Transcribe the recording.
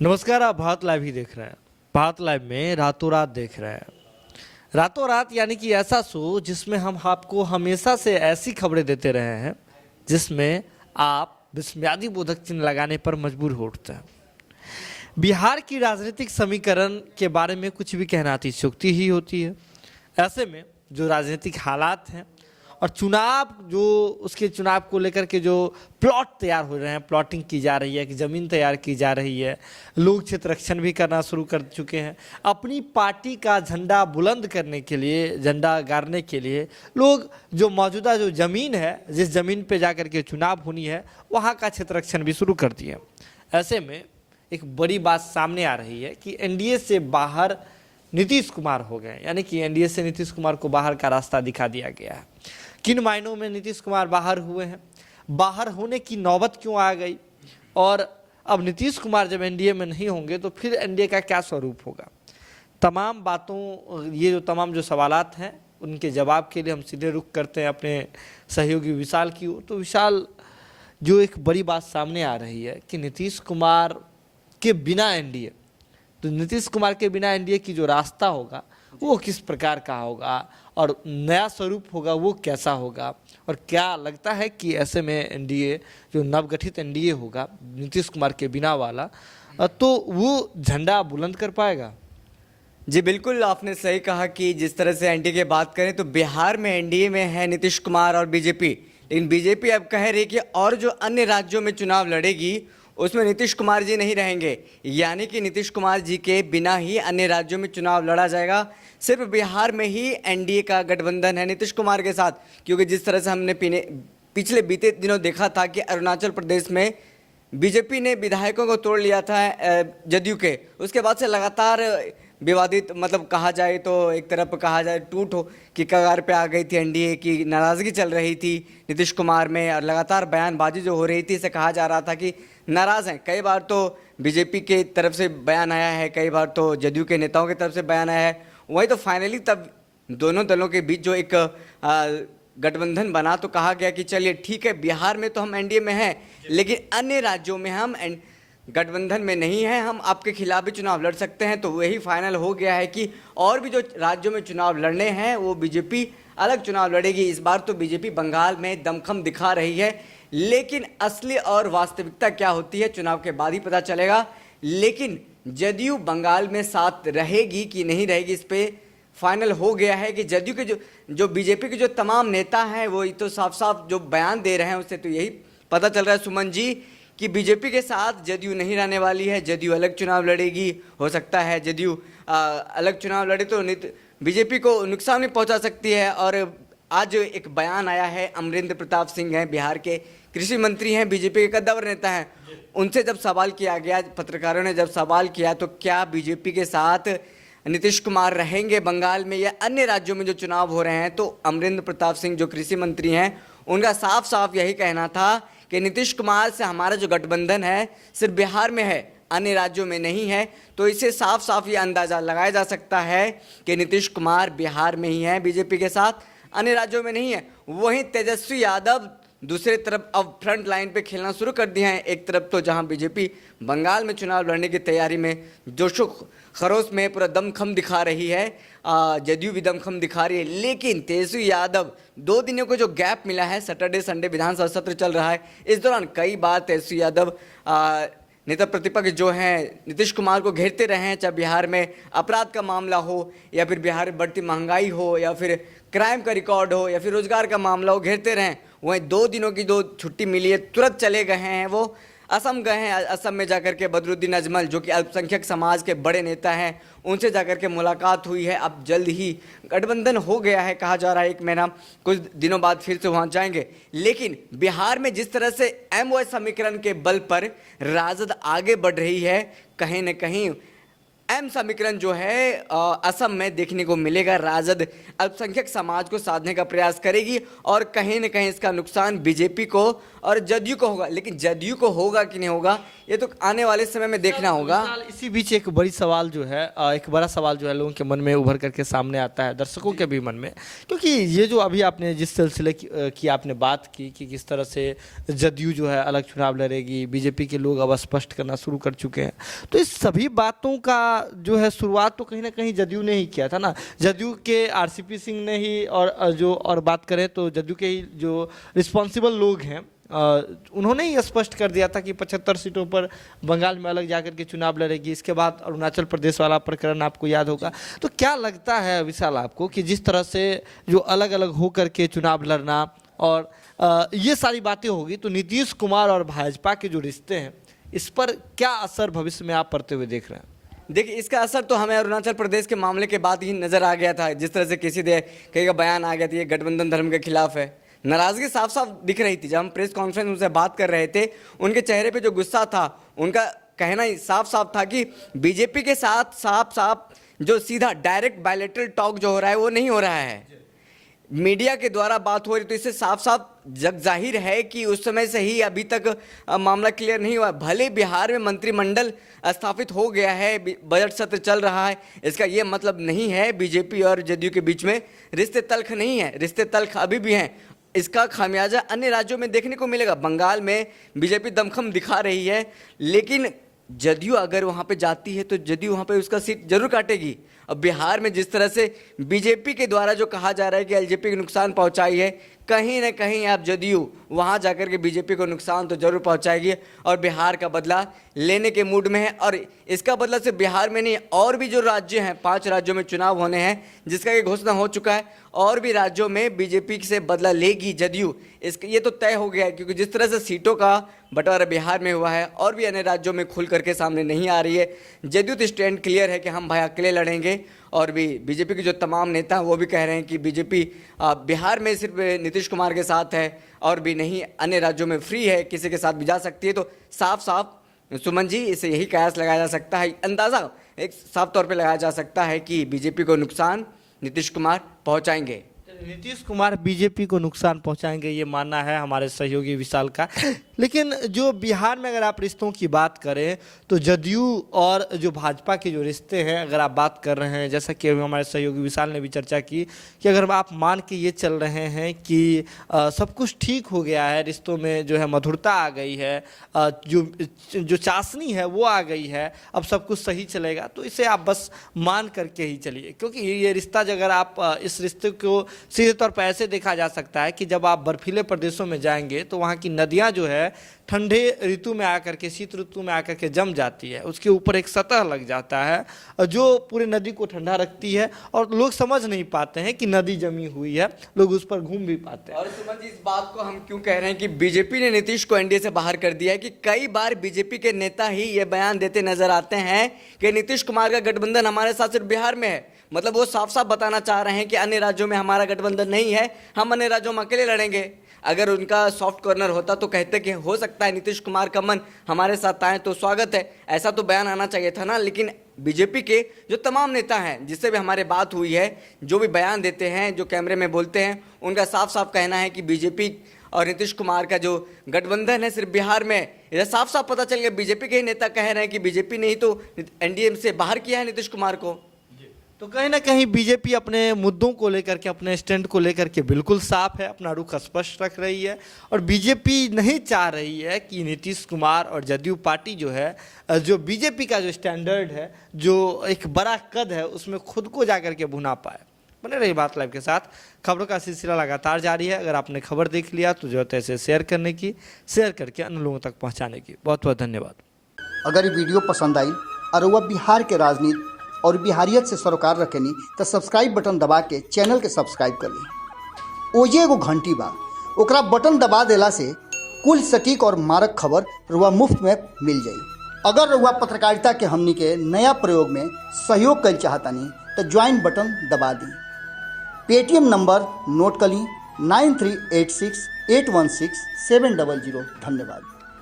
नमस्कार। आप भारत लाइव ही देख रहे हैं। भारत लाइव में रातों रात देख रहे हैं। रातों रात यानी कि ऐसा शो जिसमें हम आपको हमेशा से ऐसी खबरें देते रहे हैं जिसमें आप विस्मयादी बोधक चिन्ह लगाने पर मजबूर हो उठते हैं। बिहार की राजनीतिक समीकरण के बारे में कुछ भी कहना अतिशयोक्ति ही होती है। ऐसे में जो राजनीतिक हालात हैं और चुनाव जो उसके चुनाव को लेकर के जो प्लॉट तैयार हो रहे हैं, प्लॉटिंग की जा रही है कि ज़मीन तैयार की जा रही है, लोग क्षेत्ररक्षण भी करना शुरू कर चुके हैं। अपनी पार्टी का झंडा बुलंद करने के लिए, झंडा गाड़ने के लिए लोग जो मौजूदा जो ज़मीन है, जिस ज़मीन पे जाकर के चुनाव होनी है, वहाँ का क्षेत्ररक्षण भी शुरू कर दिए। ऐसे में एक बड़ी बात सामने आ रही है कि एनडीए से बाहर नीतीश कुमार हो गए, यानी कि एनडीए से नीतीश कुमार को बाहर का रास्ता दिखा दिया गया है। किन मायनों में नीतीश कुमार बाहर हुए हैं, बाहर होने की नौबत क्यों आ गई, और अब नीतीश कुमार जब एनडीए में नहीं होंगे तो फिर एनडीए का क्या स्वरूप होगा। तमाम बातों, ये जो तमाम जो सवालात हैं, उनके जवाब के लिए हम सीधे रुख करते हैं अपने सहयोगी विशाल की ओर। तो विशाल, जो एक बड़ी बात सामने आ रही है कि नीतीश कुमार के बिना एनडीए, तो नीतीश कुमार के बिना एनडीए की जो रास्ता होगा वो किस प्रकार का होगा और नया स्वरूप होगा वो कैसा होगा, और क्या लगता है कि ऐसे में एनडीए, जो नवगठित एनडीए होगा नीतीश कुमार के बिना वाला, तो वो झंडा बुलंद कर पाएगा। जी बिल्कुल, आपने सही कहा कि जिस तरह से एनडीए की बात करें तो बिहार में एनडीए में है नीतीश कुमार और बीजेपी, लेकिन बीजेपी अब कह रही कि और जो अन्य राज्यों में चुनाव लड़ेगी उसमें नीतीश कुमार जी नहीं रहेंगे, यानी कि नीतीश कुमार जी के बिना ही अन्य राज्यों में चुनाव लड़ा जाएगा। सिर्फ बिहार में ही एनडीए का गठबंधन है नीतीश कुमार के साथ, क्योंकि जिस तरह से हमने पिछले बीते दिनों देखा था कि अरुणाचल प्रदेश में बीजेपी ने विधायकों को तोड़ लिया था जदयू के, उसके बाद से लगातार विवादित, मतलब कहा जाए तो एक तरफ कहा जाए टूट हो कि कगार पे आ गई थी एनडीए की, नाराज़गी चल रही थी नीतीश कुमार में और लगातार बयानबाजी जो हो रही थी, इसे कहा जा रहा था कि नाराज़ हैं। कई बार तो बीजेपी के तरफ से बयान आया है, कई बार तो जदयू के नेताओं की तरफ से बयान आया है। वही तो फाइनली तब दोनों दलों के बीच जो एक गठबंधन बना तो कहा गया कि चलिए ठीक है, बिहार में तो हम एनडीए में हैं, लेकिन अन्य राज्यों में हम गठबंधन में नहीं है, हम आपके खिलाफ भी चुनाव लड़ सकते हैं। तो वही फाइनल हो गया है कि और भी जो राज्यों में चुनाव लड़ने हैं वो बीजेपी अलग चुनाव लड़ेगी। इस बार तो बीजेपी बंगाल में दमखम दिखा रही है, लेकिन असली और वास्तविकता क्या होती है चुनाव के बाद ही पता चलेगा। लेकिन जदयू बंगाल में साथ रहेगी कि नहीं रहेगी, इस पे फाइनल हो गया है कि जदयू के जो बीजेपी के जो तमाम नेता हैं वो तो साफ साफ जो बयान दे रहे हैं उससे तो यही पता चल रहा है सुमन जी कि बीजेपी के साथ जदयू नहीं रहने वाली है, जदयू अलग चुनाव लड़ेगी। हो सकता है जदयू अलग चुनाव लड़े तो बीजेपी को नुकसान भी पहुंचा सकती है। और आज एक बयान आया है, अमरिंदर प्रताप सिंह हैं, बिहार के कृषि मंत्री हैं, बीजेपी के कद्दावर नेता हैं, उनसे जब सवाल किया गया, पत्रकारों ने जब सवाल किया तो क्या बीजेपी के साथ नीतीश कुमार रहेंगे बंगाल में या अन्य राज्यों में जो चुनाव हो रहे हैं, तो अमरिंदर प्रताप सिंह जो कृषि मंत्री हैं उनका साफ साफ यही कहना था कि नीतीश कुमार से हमारा जो गठबंधन है सिर्फ बिहार में है, अन्य राज्यों में नहीं है। तो इससे साफ साफ ये अंदाज़ा लगाया जा सकता है कि नीतीश कुमार बिहार में ही है बीजेपी के साथ, अन्य राज्यों में नहीं है। वहीं तेजस्वी यादव दूसरी तरफ अब फ्रंट लाइन पे खेलना शुरू कर दिया है। एक तरफ तो जहां बीजेपी बंगाल में चुनाव लड़ने की तैयारी में जोशो खरोश में पूरा दमखम दिखा रही है, जदयू भी दमखम दिखा रही है, लेकिन तेजस्वी यादव 2 दिनों को जो गैप मिला है, सैटरडे संडे विधानसभा सत्र चल रहा है, इस दौरान कई बार तेजस्वी यादव नेता प्रतिपक्ष जो हैं नीतीश कुमार को घेरते रहे हैं, चाहे बिहार में अपराध का मामला हो या फिर बिहार में बढ़ती महंगाई हो या फिर क्राइम का रिकॉर्ड हो या फिर रोजगार का मामला हो, घेरते रहें। वहीं 2 दिनों की जो छुट्टी मिली है तुरंत चले गए हैं, वो असम गए हैं। असम में जाकर के बदरुद्दीन अजमल जो कि अल्पसंख्यक समाज के बड़े नेता हैं, उनसे जाकर के मुलाकात हुई है। अब जल्द ही गठबंधन हो गया है, कहा जा रहा है 1 महीना, कुछ दिनों बाद फिर से वहाँ जाएंगे। लेकिन बिहार में जिस तरह से एमओएस समीकरण के बल पर राजद आगे बढ़ रही है, कहीं न कहीं एम समीकरण जो है असम में देखने को मिलेगा। राजद अल्पसंख्यक समाज को साधने का प्रयास करेगी और कहीं न कहीं इसका नुकसान बीजेपी को और जदयू को होगा, लेकिन जदयू को होगा कि नहीं होगा ये तो आने वाले समय में देखना होगा। इसी बीच एक बड़ी सवाल जो है एक बड़ा सवाल जो है लोगों के मन में उभर करके सामने आता है, दर्शकों के भी मन में, क्योंकि ये जो अभी आपने जिस सिलसिले की आपने बात की कि किस तरह से जदयू जो है अलग चुनाव लड़ेगी, बीजेपी के लोग अब स्पष्ट करना शुरू कर चुके हैं, तो इस सभी बातों का जो है शुरुआत तो कहीं ना कहीं जदयू ने ही किया था ना। जदयू के आरसीपी सिंह ने ही, और बात करें तो जदयू के ही जो रिस्पॉन्सिबल लोग हैं उन्होंने ही स्पष्ट कर दिया था कि 75 सीटों पर बंगाल में अलग जाकर के चुनाव लड़ेगी। इसके बाद अरुणाचल प्रदेश वाला प्रकरण आपको याद होगा। तो क्या लगता है विशाल आपको कि जिस तरह से जो अलग अलग होकर के चुनाव लड़ना और ये सारी बातें होगी, तो नीतीश कुमार और भाजपा के जो रिश्ते हैं इस पर क्या असर भविष्य में आप पड़ते हुए देख रहे हैं? देखिए, इसका असर तो हमें अरुणाचल प्रदेश के मामले के बाद ही नजर आ गया था। जिस तरह से कहीं का बयान आ गया था ये गठबंधन धर्म के खिलाफ है, नाराजगी साफ साफ दिख रही थी। जब हम प्रेस कॉन्फ्रेंस उनसे बात कर रहे थे, उनके चेहरे पे जो गुस्सा था, उनका कहना ही साफ साफ था कि बीजेपी के साथ साफ जो सीधा डायरेक्ट बायलैटरल टॉक जो हो रहा है वो नहीं हो रहा है, मीडिया के द्वारा बात हो रही। तो इससे साफ साफ जग जाहिर है कि उस समय से ही अभी तक मामला क्लियर नहीं हुआ। भले बिहार में मंत्रिमंडल स्थापित हो गया है, बजट सत्र चल रहा है, इसका ये मतलब नहीं है बीजेपी और जदयू के बीच में रिश्ते तल्ख नहीं है, रिश्ते तल्ख अभी भी हैं। इसका खामियाजा अन्य राज्यों में देखने को मिलेगा। बंगाल में बीजेपी दमखम दिखा रही है, लेकिन जदयू अगर वहाँ पे जाती है तो जदयू वहाँ पे उसका सीट जरूर काटेगी। अब बिहार में जिस तरह से बीजेपी के द्वारा जो कहा जा रहा है कि एलजेपी को नुकसान पहुंचाई है, कहीं ना कहीं आप जदयू वहां जाकर के बीजेपी को नुकसान तो जरूर पहुंचाएगी और बिहार का बदला लेने के मूड में है। और इसका बदला सिर्फ बिहार में नहीं, और भी जो राज्य हैं, 5 राज्यों में चुनाव होने हैं जिसका ये घोषणा हो चुका है, और भी राज्यों में बीजेपी से बदला लेगी जदयू। इसका ये तो तय हो गया है, क्योंकि जिस तरह से सीटों का बंटवारा बिहार में हुआ है और भी अन्य राज्यों में खुल करके सामने नहीं आ रही है। जदयू तो स्टैंड क्लियर है कि हम भाई अकेले लड़ेंगे, और भी बीजेपी के जो तमाम नेता हैं वो भी कह रहे हैं कि बीजेपी बिहार में सिर्फ नीतीश कुमार के साथ है और भी नहीं, अन्य राज्यों में फ्री है, किसी के साथ भी जा सकती है। तो साफ साफ सुमन जी, इसे यही कयास लगाया जा सकता है, अंदाज़ा एक साफ तौर पे लगाया जा सकता है कि बीजेपी को नुकसान नीतीश कुमार पहुंचाएंगे। नीतीश कुमार बीजेपी को नुकसान पहुंचाएंगे, ये मानना है हमारे सहयोगी विशाल का। लेकिन जो बिहार में अगर आप रिश्तों की बात करें तो जदयू और जो भाजपा के जो रिश्ते हैं अगर आप बात कर रहे हैं, जैसा कि हमारे सहयोगी विशाल ने भी चर्चा की कि अगर आप मान के ये चल रहे हैं कि सब कुछ ठीक हो गया है, रिश्तों में जो है मधुरता आ गई है, जो चाशनी है वो आ गई है, अब सब कुछ सही चलेगा, तो इसे आप बस मान करके ही चलिए। क्योंकि ये रिश्ता अगर आप इस रिश्ते को सीधे तौर पर ऐसे देखा जा सकता है कि जब आप बर्फीले प्रदेशों में जाएंगे तो वहाँ की नदियाँ जो है ठंडे ऋतु में आकर के, शीत ऋतु में आकर के जम जाती है, उसके ऊपर एक सतह लग जाता है जो पूरी नदी को ठंडा रखती है, और लोग समझ नहीं पाते हैं कि नदी जमी हुई है, लोग उस पर घूम भी पाते हैं। और सुमन जी, इस बात को हम क्यों कह रहे हैं कि बीजेपी ने नीतीश को एनडीए से बाहर कर दिया है, कि कई बार बीजेपी के नेता ही ये बयान देते नजर आते हैं कि नीतीश कुमार का गठबंधन हमारे साथ सिर्फ बिहार में है। मतलब वो साफ साफ बताना चाह रहे हैं कि अन्य राज्यों में हमारा गठबंधन नहीं है, हम अन्य राज्यों में अकेले लड़ेंगे। अगर उनका सॉफ्ट कॉर्नर होता तो कहते कि हो सकता है नीतीश कुमार का मन हमारे साथ आए तो स्वागत है, ऐसा तो बयान आना चाहिए था ना। लेकिन बीजेपी के जो तमाम नेता हैं जिससे भी हमारे बात हुई है, जो भी बयान देते हैं, जो कैमरे में बोलते हैं, उनका साफ साफ कहना है कि बीजेपी और नीतीश कुमार का जो गठबंधन है सिर्फ बिहार में। यह साफ साफ पता चल गया, बीजेपी के ही नेता कह रहे हैं कि बीजेपी ने ही तो एनडीए से बाहर किया है नीतीश कुमार को। तो कहीं ना कहीं बीजेपी अपने मुद्दों को लेकर के, अपने स्टैंड को लेकर के बिल्कुल साफ है, अपना रुख स्पष्ट रख रही है, और बीजेपी नहीं चाह रही है कि नीतीश कुमार और जदयू पार्टी जो है, जो बीजेपी का जो स्टैंडर्ड है, जो एक बड़ा कद है, उसमें खुद को जाकर के भुना पाए। बने रही बात लाइव के साथ। खबरों का सिलसिला लगातार जारी है। अगर आपने खबर देख लिया तो जरूरत है इसे शेयर करने की, शेयर करके अन्य लोगों तक पहुँचाने की। बहुत बहुत धन्यवाद। अगर ये वीडियो पसंद आई और वह बिहार के राजनीति और बिहारियत से सरोकार रखेनी तो सब्सक्राइब बटन दबा के चैनल के सब्सक्राइब कर ली। ओजे एगो घंटी बा, ओकरा बटन दबा देला से कुल सटीक और मारक खबर रुआ मुफ्त में मिल जाई। अगर रुआ पत्रकारिता के हमनी के नया प्रयोग में सहयोग कर चाहतानी तो ज्वाइन बटन दबा दी। पेटीएम नंबर नोट कर ली 9386816700। धन्यवाद।